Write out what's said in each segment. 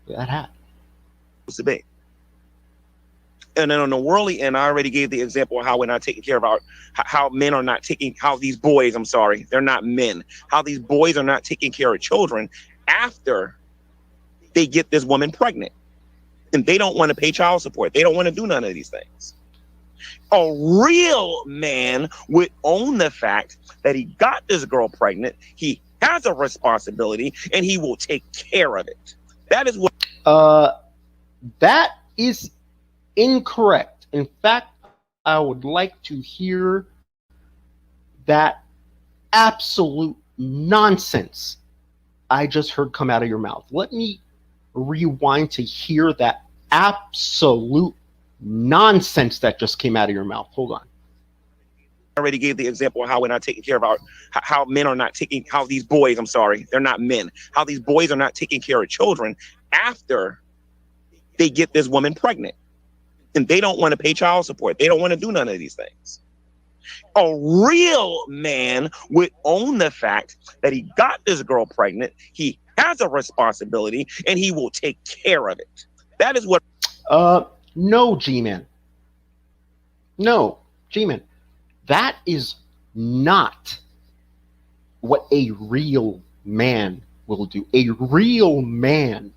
That hat. To be. And then on the worldly end, I already gave the example of how we're not taking care of how men are not taking, how these boys, I'm sorry, they're not men, how these boys are not taking care of children after they get this woman pregnant. And they don't want to pay child support. They don't want to do none of these things. A real man would own the fact that he got this girl pregnant. He has a responsibility and he will take care of it. That is what. Uh, that is incorrect. In fact, I would like to hear that absolute nonsense I just heard come out of your mouth. Let me rewind to hear that absolute nonsense that just came out of your mouth. Hold on. I already gave the example of how we're not taking care of how men are not taking, how these boys, I'm sorry, they're not men, how these boys are not taking care of children after they get this woman pregnant. And they don't want to pay child support. They don't want to do none of these things. A real man would own the fact that he got this girl pregnant. He has a responsibility and he will take care of it. That is what. No, G-Man. No, G-Man. That is not what a real man will do. A real man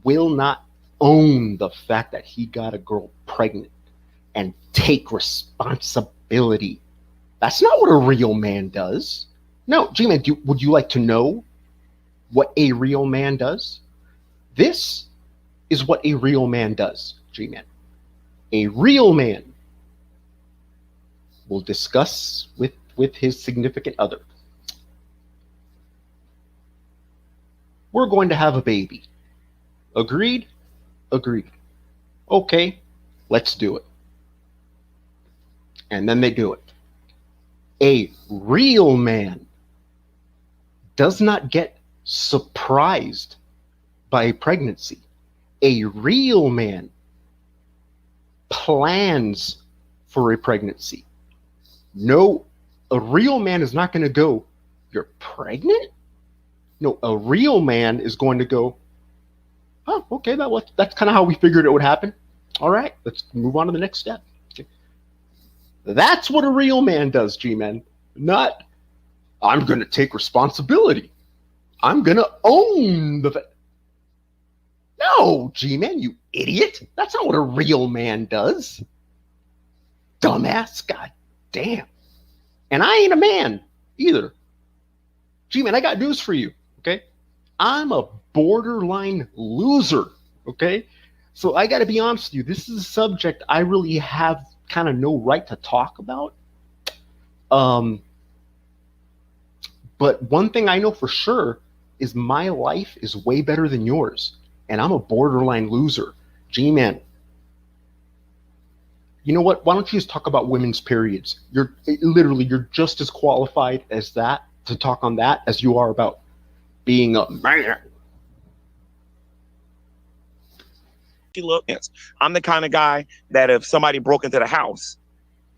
will not own the fact that he got a girl pregnant and take responsibility. That's not what a real man does. No, G-Man, would you like to know what a real man does? This is what a real man does, G-Man. A real man will discuss with his significant other. We're going to have a baby. Agreed? Agreed. Okay, let's do it. And then they do it. A real man does not get surprised by a pregnancy. A real man plans for a pregnancy. No, a real man is not going to go, "You're pregnant?" No, a real man is going to go, "Oh, okay, that's kind of how we figured it would happen. All right, let's move on to the next step." Okay. That's what a real man does, G-Man. Not, "I'm going to take responsibility. I'm going to own the..." No, G-Man, you idiot. That's not what a real man does. Dumbass. God damn. And I ain't a man either. G-Man, I got news for you, okay? I'm a borderline loser, okay? So I got to be honest with you. This is a subject I really have kind of no right to talk about. But one thing I know for sure is my life is way better than yours. And I'm a borderline loser. G-Man, you know what? Why don't you just talk about women's periods? You're just as qualified as that to talk on that as you are about being a man. Look, yes, I'm the kind of guy that if somebody broke into the house,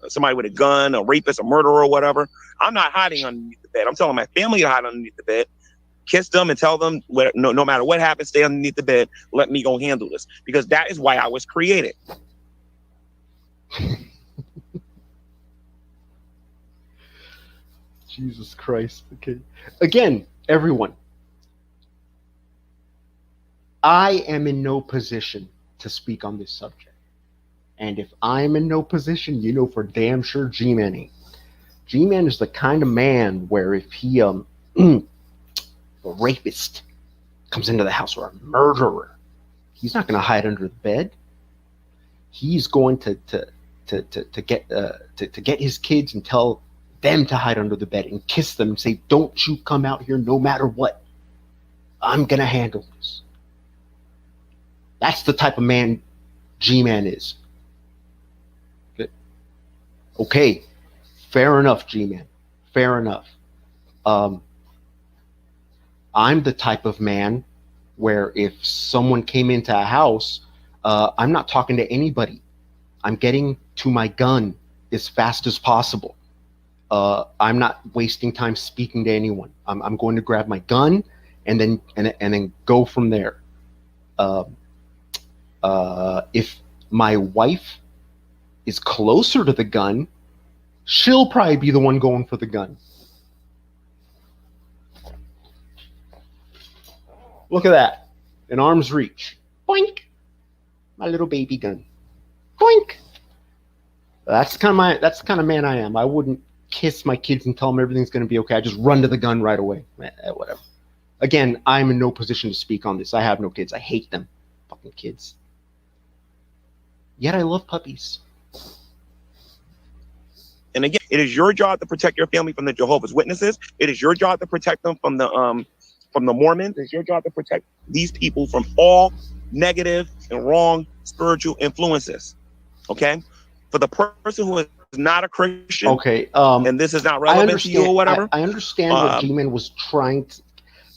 somebody with a gun, a rapist, a murderer, or whatever, I'm not hiding underneath the bed. I'm telling my family to hide underneath the bed. Kiss them and tell them, no matter what happens, stay underneath the bed. Let me go handle this, because that is why I was created. Jesus Christ. Okay. Again, everyone, I am in no position to speak on this subject. And if I'm in no position, you know for damn sure G-Man ain't. G-Man is the kind of man where if he a rapist comes into the house, or a murderer, he's not going to hide under the bed. He's going to get his kids and tell them to hide under the bed and kiss them and say, "Don't you come out here no matter what. I'm going to handle this." That's the type of man G-Man is. Okay, fair enough, G-Man. Fair enough. I'm the type of man where if someone came into a house, I'm not talking to anybody. I'm getting to my gun as fast as possible. I'm not wasting time speaking to anyone. I'm going to grab my gun and then go from there. If my wife is closer to the gun, she'll probably be the one going for the gun. Look at that. An arm's reach. Boink. My little baby gun. Boink. That's the kind of man I am. I wouldn't kiss my kids and tell them everything's going to be okay. I just run to the gun right away. Whatever. Again, I'm in no position to speak on this. I have no kids. I hate them. Fucking kids. Yet I love puppies. And again, it is your job to protect your family from the Jehovah's Witnesses. It is your job to protect them from the Mormons. It's your job to protect these people from all negative and wrong spiritual influences. Okay? For the person who is not a Christian, okay, and this is not relevant to you or whatever. I understand what Gman was trying to.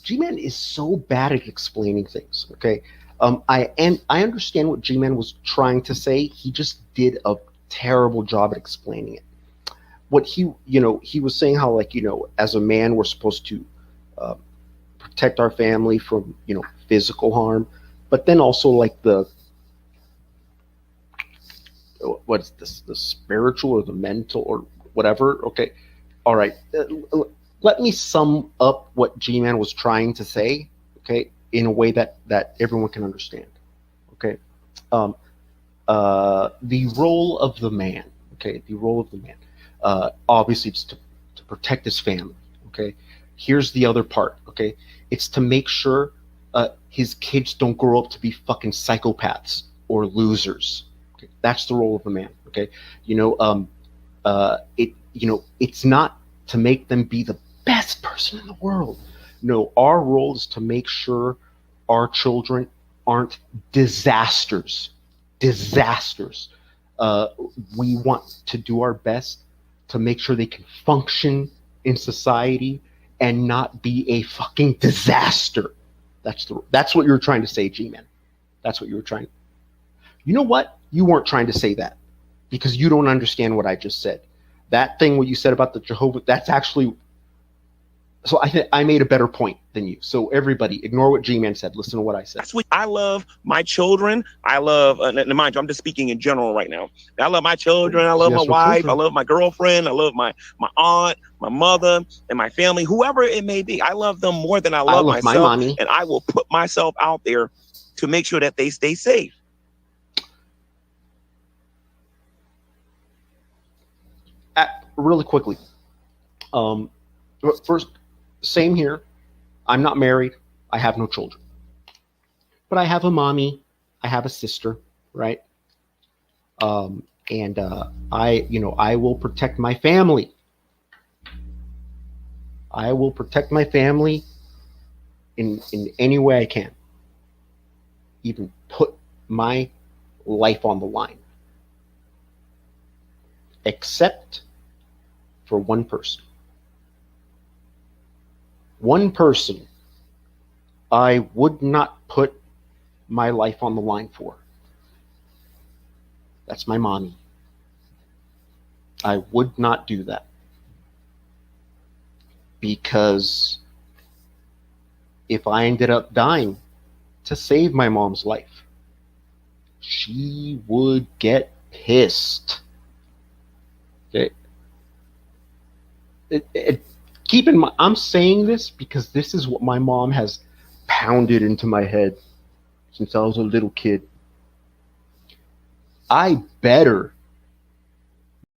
Gman is so bad at explaining things. Okay, I understand what Gman was trying to say. He just did a terrible job at explaining it. What he was saying how, like, as a man, we're supposed to protect our family from physical harm, but then also like what's this, the spiritual or the mental or whatever. Okay, all right, let me sum up what Gman was trying to say, okay, in a way that everyone can understand. Okay, the role of the man, okay, the role of the man, obviously it's to protect his family. Okay, here's the other part. Okay, it's to make sure his kids don't grow up to be fucking psychopaths or losers. Okay? That's the role of a man. Okay, it's not to make them be the best person in the world. No, our role is to make sure our children aren't disasters. Disasters. We want to do our best to make sure they can function in society and not be a fucking disaster. That's what you were trying to say, G-Man. That's what you were trying. You know what? You weren't trying to say that because you don't understand what I just said. That thing, what you said about the Jehovah, that's actually. So I think I made a better point than you. So everybody, ignore what G-Man said. Listen to what I said. That's what I love. My children. I love. And mind you, I'm just speaking in general right now. I love my children. I love my wife. Children. I love my girlfriend. I love my aunt, my mother, and my family. Whoever it may be, I love them more than I love myself. My mommy. And I will put myself out there to make sure that they stay safe. Really quickly. First. Same here. I'm not married. I have no children. But I have a mommy. I have a sister, right? And I will protect my family. I will protect my family in any way I can. Even put my life on the line. Except for one person. One person I would not put my life on the line for. That's my mommy. I would not do that. Because if I ended up dying to save my mom's life, she would get pissed. Okay. Keep in mind, I'm saying this because this is what my mom has pounded into my head since I was a little kid. I better